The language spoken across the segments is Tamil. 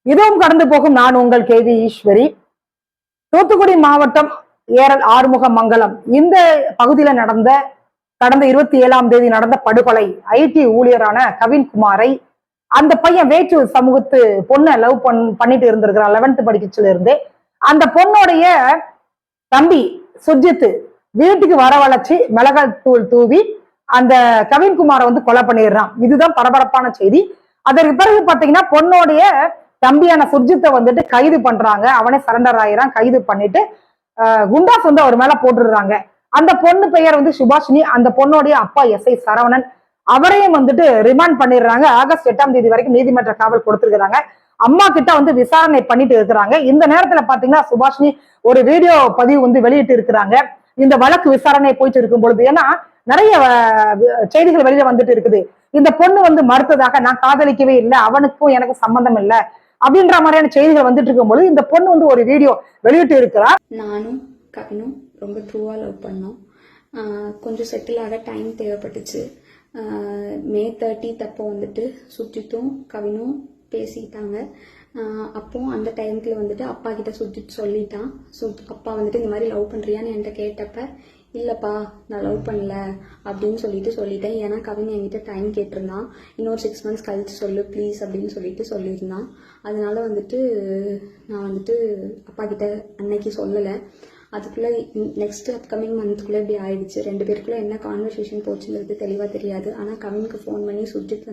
இதுவும் கடந்து போகும் நான் உங்கள் கேவி ஈஸ்வரி. தூத்துக்குடி மாவட்டம் ஏரல் ஆறுமுக மங்கலம் இந்த பகுதியில நடந்த கடந்த 27ஆம் தேதி நடந்த படுகொலை ஐடி ஊழியரான கவின்குமாரை அந்த பையன் வேற்று சமூகத்து பொண்ணை லவ் பண்ணிட்டு இருந்திருக்கிறான் 11th படிக்கச்சுல இருந்தே. அந்த பொண்ணுடைய தம்பி சுஜித் வீட்டுக்கு வரவழைச்சு மிளகாய் தூள் தூவி அந்த கவின்குமாரை கொலை பண்ணிடுறான். இதுதான் பரபரப்பான செய்தி. அதற்கு பிறகு பாத்தீங்கன்னா பொண்ணுடைய தம்பியான சுர்ஜித்தை கைது பண்றாங்க. அவனே சரண்டர் ஆயிரான். கைது பண்ணிட்டு குண்டாஸ் அவர் மேல போட்டுடுறாங்க. அந்த பொண்ணு பெயர் சுபாஷினி. அந்த பொண்ணுடைய அப்பா SI சரவணன் அவரையும் ரிமாண்ட் பண்ணிடுறாங்க. ஆகஸ்ட் 8ஆம் தேதி வரைக்கும் நீதிமன்ற காவல் கொடுத்திருக்கிறாங்க. அம்மா கிட்ட விசாரணை பண்ணிட்டு இருக்கிறாங்க. இந்த நேரத்துல பாத்தீங்கன்னா சுபாஷினி ஒரு வீடியோ பதிவு வெளியிட்டு இருக்கிறாங்க. இந்த வழக்கு விசாரணை போயிட்டு இருக்கும் பொழுது, ஏன்னா நிறைய செய்திகள் வெளியில இருக்குது. இந்த பொண்ணு மறுத்ததாக, நான் காதலிக்கவே இல்லை, அவனுக்கும் எனக்கும் சம்பந்தம் இல்லை அப்படின்ற மாதிரியான செய்திகள் இருக்கும்போது இந்த பொண்ணு ஒரு வீடியோ வெளியிட்டு இருக்கிறா. நானும் கவினும் ரொம்ப ட்ரூவா லவ் பண்ணோம். கொஞ்சம் செட்டில் ஆக டைம் தேவைப்பட்டுச்சு. மே 30 அப்போ சுஜித்தும் கவினும் பேசிட்டாங்க. அப்போ அந்த டைம்ல அப்பா கிட்ட சுஜித் சொல்லிட்டான். அப்பா இந்த மாதிரி லவ் பண்றியான்னு என்கிட்ட கேட்டப்ப, இல்லப்பா நான் லவ் பண்ணல அப்படின்னு சொல்லிட்டேன். ஏன்னா கவின் என்கிட்ட டைம் கேட்டிருந்தான். இன்னொரு 6 months கழிச்சு சொல்லு ப்ளீஸ் அப்படின்னு சொல்லியிருந்தான். அதனால நான் அப்பா கிட்ட அன்னைக்கு சொல்லலை. அதுக்குள்ள நெக்ஸ்ட் அப்கமிங் மந்த்குள்ள இப்படி ஆயிடுச்சு. 2 பேருக்குள்ள என்ன கான்வர்சேஷன் போச்சுங்கிறது தெளிவா தெரியாது. ஆனா கவினுக்கு ஃபோன் பண்ணி சுஜித்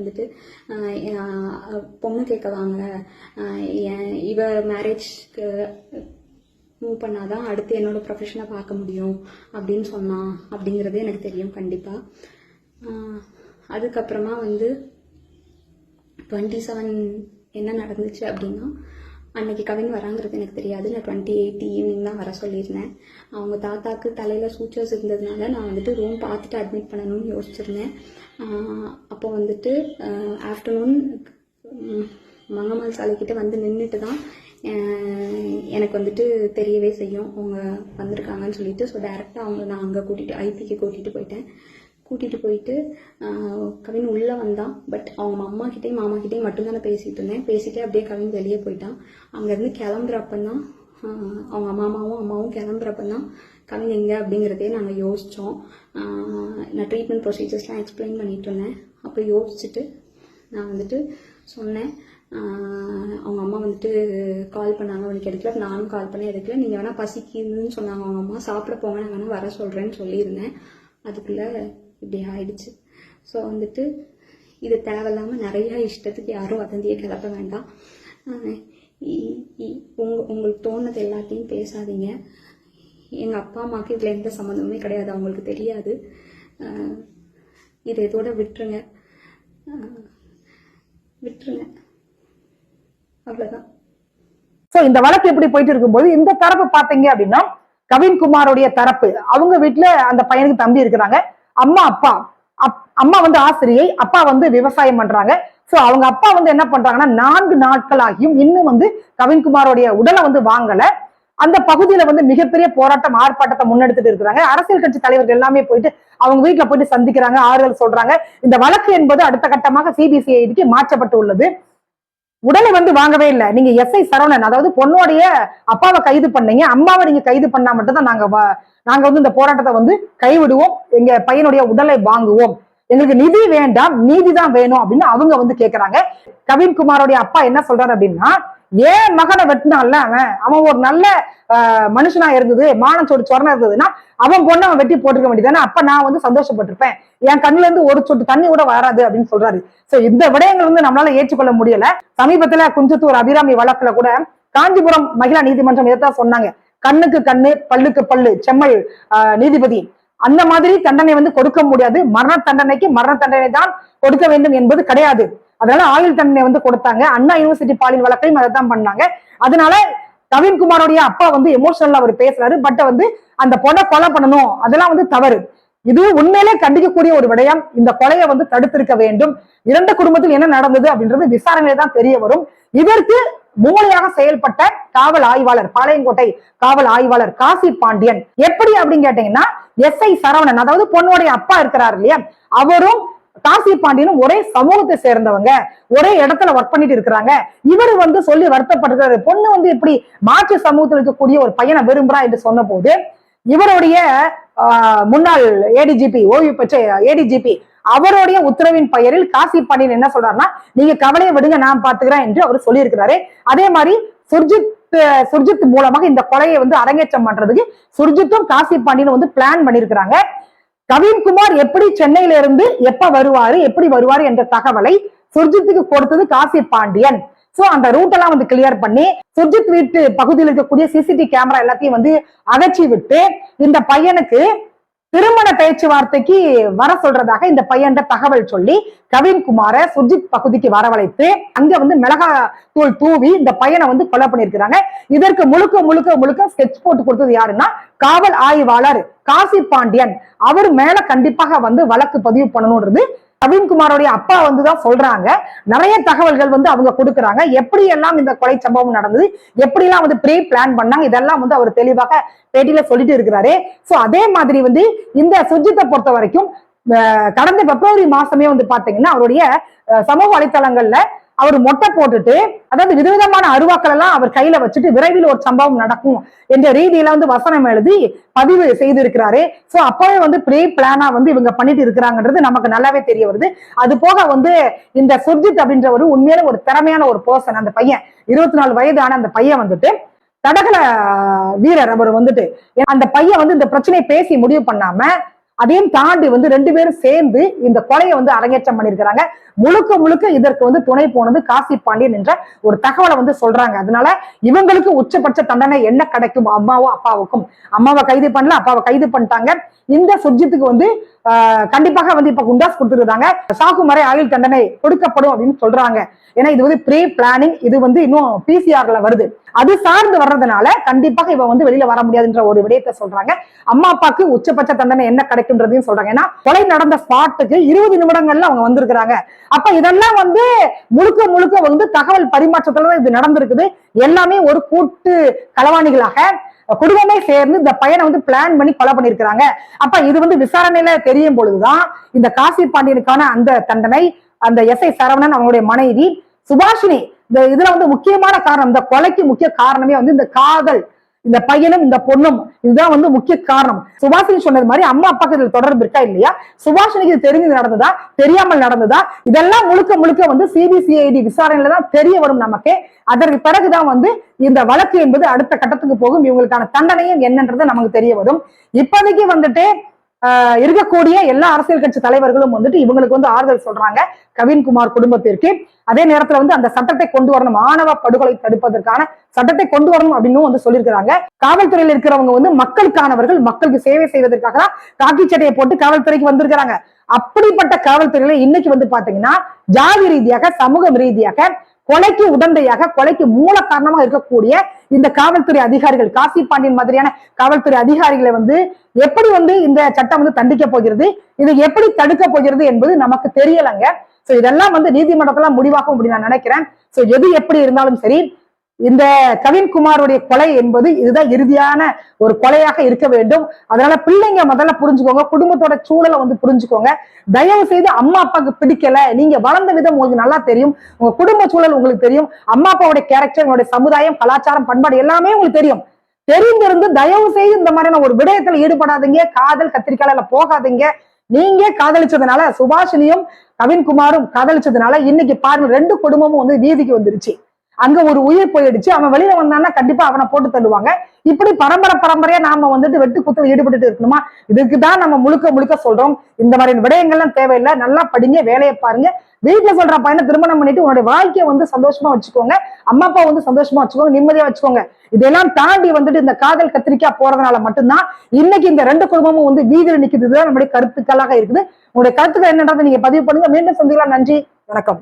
பொண்ணு கேட்க வாங்க, இவ மேரேஜ்க்கு மூவ் பண்ணாதான் அடுத்து என்னோட ப்ரொஃபஷனை பார்க்க முடியும் அப்படின்னு சொன்னான் அப்படிங்கிறது எனக்கு தெரியும் கண்டிப்பா. அதுக்கப்புறமா 27 என்ன நடந்துச்சு அப்படின்னா, அன்னைக்கு கவின் வராங்கிறது எனக்கு தெரியாது. நான் 28 ஈவினிங் தான் வர சொல்லியிருந்தேன். அவங்க தாத்தாக்கு தலையில சூச்சர்ஸ் இருந்ததுனால நான் ரூம் பார்த்துட்டு அட்மிட் பண்ணணும்னு யோசிச்சிருந்தேன். அப்போ ஆஃப்டர்நூன் மங்கம்மாள் சாலைக்கிட்ட நின்றுட்டு தான் எனக்கு தெரியவே செய்யும் அவங்க வந்திருக்காங்கன்னு சொல்லிட்டு. ஸோ டைரெக்டாக நான் அங்கே ஐபிக்கு கூட்டிகிட்டு போயிட்டு கவின் உள்ளே வந்தான். பட் அவங்க அம்மா கிட்டேயும் மாமா கிட்டேயும் மட்டும்தானே பேசிட்டு இருந்தேன். பேசிட்டே அப்படியே கவின் வெளியே போயிட்டான். அங்கேருந்து கிளம்புறப்பந்தான் அவங்க அம்மாவும் கிளம்புறப்பந்தான் கவின் எங்கே அப்படிங்கிறதே நாங்கள் யோசித்தோம். நான் ட்ரீட்மெண்ட் ப்ரொசீஜர்ஸ்லாம் எக்ஸ்பிளைன் பண்ணிட்டு இருந்தேன். அப்போ யோசிச்சுட்டு நான் சொன்னேன். அவங்க அம்மா கால் பண்ணாங்க, அவனுக்கு எடுக்கல. நானும் கால் பண்ணி எடுக்கல. நீங்கள் வேணால் பசிக்குதுன்னு சொன்னாங்க அவங்க அம்மா, சாப்பிட போங்க, நான் வேணால் வர சொல்கிறேன்னு சொல்லியிருந்தேன். அதுக்குள்ளே இப்படி ஆயிடுச்சு. ஸோ இது தேவையில்லாமல் நிறையா இஷ்டத்துக்கு யாரும் வதந்தியை கிளப்ப வேண்டாம். உங்களுக்கு தோணுது எல்லாத்தையும் பேசாதீங்க. எங்கள் அப்பா அம்மாவுக்கு இதில் எந்த சம்மந்தமுமே கிடையாது, அவங்களுக்கு தெரியாது. இதை இதோட விட்டுருங்க. அவ்வளவுதான். சோ இந்த வழக்கு எப்படி போயிட்டு இருக்கும்போது இந்த தரப்பு பாத்தீங்க அப்படின்னா, கவின்குமாரோடைய தரப்பு, அவங்க வீட்டுல அந்த பையனுக்கு தம்பி இருக்கிறாங்க. அப்பா அம்மா ஆசிரியை, அப்பா விவசாயம் பண்றாங்க. சோ அவங்க அப்பா என்ன பண்றாங்கன்னா, 4 நாட்கள் ஆகியும் இன்னும் கவின்குமாரோடைய உடலை வாங்கல. அந்த பகுதியில மிகப்பெரிய போராட்டம் ஆர்ப்பாட்டத்தை முன்னெடுத்துட்டு இருக்கிறாங்க. அரசியல் கட்சி தலைவர்கள் எல்லாமே போயிட்டு அவங்க வீட்டுல போயிட்டு சந்திக்கிறாங்க, ஆறுதல் சொல்றாங்க. இந்த வழக்கு என்பது அடுத்த கட்டமாக CBCIDக்கு மாற்றப்பட்டு உள்ளது. உடலை வாங்கவே இல்லை. நீங்க SI சரவணன், அதாவது பொண்ணுடைய அப்பாவை கைது பண்ணீங்க, அம்மாவை நீங்க கைது பண்ணா மட்டும்தான் நாங்க இந்த போராட்டத்தை கைவிடுவோம், எங்க பையனுடைய உடலை வாங்குவோம், எங்களுக்கு நிதி வேண்டாம், நீதி தான் வேணும் அப்படின்னு அவங்க கேக்குறாங்க. கவின்குமாரோடைய அப்பா என்ன சொல்றாரு அப்படின்னா, ஏன் மகனை வெட்டினான்ல அவன் ஒரு நல்ல மனுஷனா இருந்தது, மானச்சோடு சொரணம் இருந்ததுன்னா அவன் பொண்ணு அவன் வெட்டி போட்டுக்க வேண்டியதானே, அப்ப நான் சந்தோஷப்பட்டிருப்பேன், என் கண்ணுல இருந்து ஒரு சொட்டு தண்ணி கூட வராது அப்படின்னு சொல்றாரு. சோ இந்த விடயங்கள் நம்மளால ஏற்றுக்கொள்ள முடியல. சமீபத்துல குஞ்சத்தூர் அபிராமி வழக்குல கூட காஞ்சிபுரம் மகிழா நீதிமன்றம் இதைத்தான் சொன்னாங்க. கண்ணுக்கு கண்ணு, பல்லுக்கு பல்லு, செம்மல் நீதிபதி அந்த மாதிரி தண்டனை கொடுக்க முடியாது. மரண தண்டனைக்கு மரண தண்டனை தான் கொடுக்க வேண்டும் என்பது கிடையாது. அதனால ஆயுள் தண்டனை கொடுத்தாங்க. அண்ணா யூனிவர்சிட்டி பாலியல் வழக்கையும் அதை தான் பண்ணாங்க. அதனால கவின்குமாரோடைய அப்பா எமோஷனலா அவர் பேசுறாரு. பட் அந்த பொண்ணை கொலை பண்ணணும், அதெல்லாம் தவறு. இது உண்மையிலே கண்டிக்கக்கூடிய ஒரு விடயம். இந்த கொலையை தடுத்திருக்க வேண்டும். 2 குடும்பத்தில் என்ன நடந்தது அப்படின்றது விசாரணையில தான் தெரிய வரும். இதற்கு மூளையாக செயல்பட்ட காவல் ஆய்வாளர், பாளையங்கோட்டை காவல் ஆய்வாளர் காசி பாண்டியன் எப்படி அப்படின்னு கேட்டீங்கன்னா, SI சரவணன், அதாவது பொண்ணுடைய அப்பா இருக்கிறாரு இல்லையா, அவரும் காசி பாண்டியனும் ஒரே சமூகத்தை சேர்ந்தவங்க, ஒரே இடத்துல ஒர்க் பண்ணிட்டு இருக்கிறாங்க. இவர் வந்து சொல்லி வருத்தப்படுறாரு, பொண்ணு வந்து இப்படி மாற்று சமூகத்தில் இருக்கக்கூடிய ஒரு பையனை விரும்புறா என்று சொன்ன போது இவருடைய முன்னாள் ஏடிஜிபி, ஓய்வு பெற்ற ஏடிஜிபி, அவருடைய உத்தரவின் பெயரில் காசி பாண்டியன் என்ன சொல்றாருன்னா, நீங்க கவலையை விடுங்க, நான் பாத்துக்கிறேன் என்று அவர் சொல்லியிருக்கிறாரு. அதே மாதிரி சுர்ஜித் மூலமாக இந்த கொலையை வந்து அரங்கேற்றம் பண்றதுக்கு சுர்ஜித்தும் காசி பாண்டியனும் வந்து பிளான் பண்ணிருக்கிறாங்க. கவின்குமார் எப்படி சென்னையில இருந்து எப்ப வருவாரு, எப்படி வருவாரு என்ற தகவலை சுர்ஜித்துக்கு கொடுத்தது காசி பாண்டியன். சோ அந்த ரூட் எல்லாம் வந்து கிளியர் பண்ணி சுர்ஜித் வீட்டு பகுதியில் இருக்கக்கூடிய சிசிடிவி கேமரா எல்லாத்தையும் வந்து அகற்றி விட்டு இந்த பையனுக்கு திருமண பேச்சுவார்த்தைக்கு வர சொல்றதாக இந்த பையன் தகவல் சொல்லி கவின்குமார சுர்ஜித் பகுதிக்கு வரவழைத்து அங்க வந்து மிளகா தூள் தூவி இந்த பையனை வந்து கொலை பண்ணிருக்கிறாங்க. இதற்கு முழுக்க முழுக்க முழுக்க ஸ்கெட்ச் போட்டு கொடுத்தது யாருன்னா காவல் ஆய்வாளர் காசி பாண்டியன். அவர் மேல கண்டிப்பாக வந்து வழக்கு பதிவு பண்ணணும்ன்றது கவின்குமாரோடைய அப்பா வந்துதான் சொல்றாங்க. நிறைய தகவல்கள் வந்து அவங்க கொடுக்குறாங்க, எப்படி எல்லாம் இந்த கொலை சம்பவம் நடந்தது, எப்படி எல்லாம் வந்து ப்ரீ பிளான் பண்ணாங்க, இதெல்லாம் வந்து அவர் தெளிவாக பேட்டியில சொல்லிட்டு இருக்கிறாரு. சோ அதே மாதிரி வந்து இந்த சுர்ஜித்தை பொறுத்த வரைக்கும் கடந்த பிப்ரவரி மாசமே வந்து பாத்தீங்கன்னா அவருடைய சமூக வலைத்தளங்கள்ல அவர் மொட்டை போட்டுட்டு, அதாவது விதவிதமான அருவாக்கள் எல்லாம் அவர் கையில வச்சுட்டு விரைவில் ஒரு சம்பவம் நடக்கும் என்ற ரீதியில வந்து வசனம் எழுதி பதிவு செய்திருக்கிறாரு. சோ அப்பவே வந்து ப்ரீ பிளானா வந்து இவங்க பண்ணிட்டு இருக்கிறாங்கன்றது நமக்கு நல்லாவே தெரிய வருது. அது போக வந்து இந்த சுர்ஜித் அப்படின்ற ஒரு உண்மையில ஒரு திறமையான ஒரு பர்சன். அந்த பையன் 24 வயதான அந்த பையன் வந்துட்டு தடகள வீரர். அவர் வந்துட்டு அந்த பையன் வந்து இந்த பிரச்சனையை பேசி முடிவு பண்ணாம அதையும் தாண்டி வந்து 2 பேரும் சேர்ந்து இந்த கொலையை வந்து அரங்கேற்றம் பண்ணிருக்கிறாங்க. முழுக்க முழுக்க இதற்கு வந்து துணை போனது காசி பாண்டியன் என்ற ஒரு தகவலை வந்து சொல்றாங்க. அதனால இவங்களுக்கு உச்சபட்ச தண்டனை என்ன கிடைக்கும், அம்மாவும் அப்பாவுக்கும். அம்மாவை கைது பண்ணல, அப்பாவை கைது பண்ணிட்டாங்க. இந்த சுர்ஜித்துக்கு வந்து கண்டிப்பாக வந்து இப்ப குண்டாஸ் கொடுத்துருக்காங்க, சாகுமறை ஆயுள் தண்டனை கொடுக்கப்படும் அப்படின்னு சொல்றாங்க. ஏன்னா இது வந்து ப்ரீ பிளானிங், இது வந்து இன்னும் பிசிஆர்ல வருது, அது சார்ந்து வர்றதுனால கண்டிப்பாக இவ வந்து வெளியில வர முடியாதுன்ற ஒரு விடயத்தை சொல்றாங்க. அம்மா அப்பாக்கு உச்சபட்ச தண்டனை என்ன கிடைக்கும்ன்றதையும் சொல்றாங்க. ஏன்னா கொலை நடந்த ஸ்பாட்டுக்கு 20 நிமிடங்கள்ல அவங்க வந்திருக்கிறாங்க. அப்ப இதெல்லாம் வந்து முழுக்க முழுக்க வந்து தகவல் பரிமாற்றத்துல இது நடந்திருக்குது. எல்லாமே ஒரு கூட்டு களவாணிகளாக குடும்பமே சேர்ந்து இந்த பையனை வந்து பிளான் பண்ணி கொலை பண்ணிருக்கிறாங்க. அப்ப இது வந்து விசாரணையில தெரியும் பொழுதுதான் இந்த காசி பாண்டியனுக்கான அந்த தண்டனை, அந்த எஸ்ஐ சரவணன் அவங்களுடைய மனைவி சுபாஷினி, இந்த இதுல வந்து முக்கியமான காரணம், இந்த கொலைக்கு முக்கிய காரணமே வந்து இந்த காதல், இந்த பையனும் இந்த பொண்ணும், இதுதான் வந்து முக்கிய காரணம். சுபாஷினி சொன்னது மாதிரி அம்மா அப்பாக்கு இதுல தொடர்பு இருக்கா இல்லையா, சுபாஷினிக்கு இது தெரிஞ்சு நடந்ததா தெரியாமல் நடந்ததா, இதெல்லாம் முழுக்க முழுக்க வந்து சிபிசிஐடி விசாரணையில தான் தெரிய வரும் நமக்கு. அதற்கு பிறகுதான் வந்து இந்த வழக்கு என்பது அடுத்த கட்டத்துக்கு போகும். இவங்களுக்கான தண்டனையும் என்னன்றது நமக்கு தெரிய வரும். இப்போதைக்கு வந்துட்டு இருக்கக்கூடிய எல்லா அரசியல் கட்சி தலைவர்களும் வந்துட்டு இவங்களுக்கு வந்து ஆறுதல் சொல்றாங்க கவின்குமார் குடும்பத்திற்கு. அதே நேரத்துல வந்து அந்த சட்டத்தை கொண்டு வரணும், ஆணவ படுகொலை தடுப்பதற்கான சட்டத்தை கொண்டு வரணும் அப்படின்னு வந்து சொல்லியிருக்கிறாங்க. காவல்துறையில் இருக்கிறவங்க வந்து மக்களுக்கானவர்கள், மக்களுக்கு சேவை செய்வதற்காக தான் காக்கி சட்டையை போட்டு காவல்துறைக்கு வந்திருக்கிறாங்க. அப்படிப்பட்ட காவல்துறையில இன்னைக்கு வந்து பாத்தீங்கன்னா ஜாதி ரீதியாக, சமூக ரீதியாக கொலைக்கு உடந்தையாக, கொலைக்கு மூல காரணமாக இருக்கக்கூடிய இந்த காவல்துறை அதிகாரிகள், காசி பாண்டியன் மாதிரியான காவல்துறை அதிகாரிகளை வந்து எப்படி வந்து இந்த சட்டம் வந்து தண்டிக்க போகிறது, இதை எப்படி தடுக்க போகிறது என்பது நமக்கு தெரியலங்க. சோ இதெல்லாம் வந்து நீதிமன்றத்துல முடிவாகும் அப்படின்னு நான் நினைக்கிறேன். சோ எது எப்படி இருந்தாலும் சரி, இந்த கவின்குமாருடைய கொலை என்பது இதுதான் இறுதியான ஒரு கொலையாக இருக்க வேண்டும். அதனால பிள்ளைங்க முதல்ல புரிஞ்சுக்கோங்க, குடும்பத்தோட சூழலை வந்து புரிஞ்சுக்கோங்க. தயவு செய்து அம்மா அப்பாவுக்கு பிடிக்கல, நீங்க வளர்ந்த விதம் உங்களுக்கு நல்லா தெரியும், உங்க குடும்ப சூழல் உங்களுக்கு தெரியும், அம்மா அப்பாவுடைய கேரக்டர், உங்களுடைய சமுதாயம், கலாச்சாரம், பண்பாடு எல்லாமே உங்களுக்கு தெரியும். தெரிந்திருந்து தயவு செய்து இந்த மாதிரியான ஒரு விடயத்துல ஈடுபடாதீங்க. காதல் கத்திரிக்கால போகாதீங்க. நீங்க காதலிச்சதுனால, சுபாஷினியும் கவின்குமாரும் காதலிச்சதுனால இன்னைக்கு பாருங்க 2 குடும்பமும் வந்து வீதிக்கு வந்துருச்சு. அங்க ஒரு உயிர் போயிடுச்சு. அவன் வெளியில வந்தான்னா கண்டிப்பா அவனை போட்டு தள்ளுவாங்க. இப்படி பரம்பரையா நாம வந்துட்டு வெட்டு குத்துல ஈடுபட்டு இருக்கணுமா? இதுக்குதான் நம்ம முழுக்க முழுக்க சொல்றோம், இந்த மாதிரி விடயங்கள்லாம் தேவையில்லை. நல்லா படிங்க, வேலையை பாருங்க. வீட்டுல சொல்ற பையனை திருமணம் பண்ணிட்டு உங்களுடைய வாழ்க்கையை வந்து சந்தோஷமா வச்சுக்கோங்க, அம்மா அப்பா வந்து சந்தோஷமா வச்சுக்கோங்க, நிம்மதியா வச்சுக்கோங்க. இதெல்லாம் தாண்டி வந்துட்டு இந்த காதல் கத்திரிக்காய் போறதுனால மட்டும்தான் இன்னைக்கு இந்த 2 குடும்பமும் வந்து வீதியில் நிக்குது. இதுதான் நம்முடைய கருத்துக்களாக இருக்குது. உங்களுடைய கருத்துக்கள் என்னன்றதை நீங்க பதிவு பண்ணுங்க. மீண்டும் சந்திக்கலாம். நன்றி, வணக்கம்.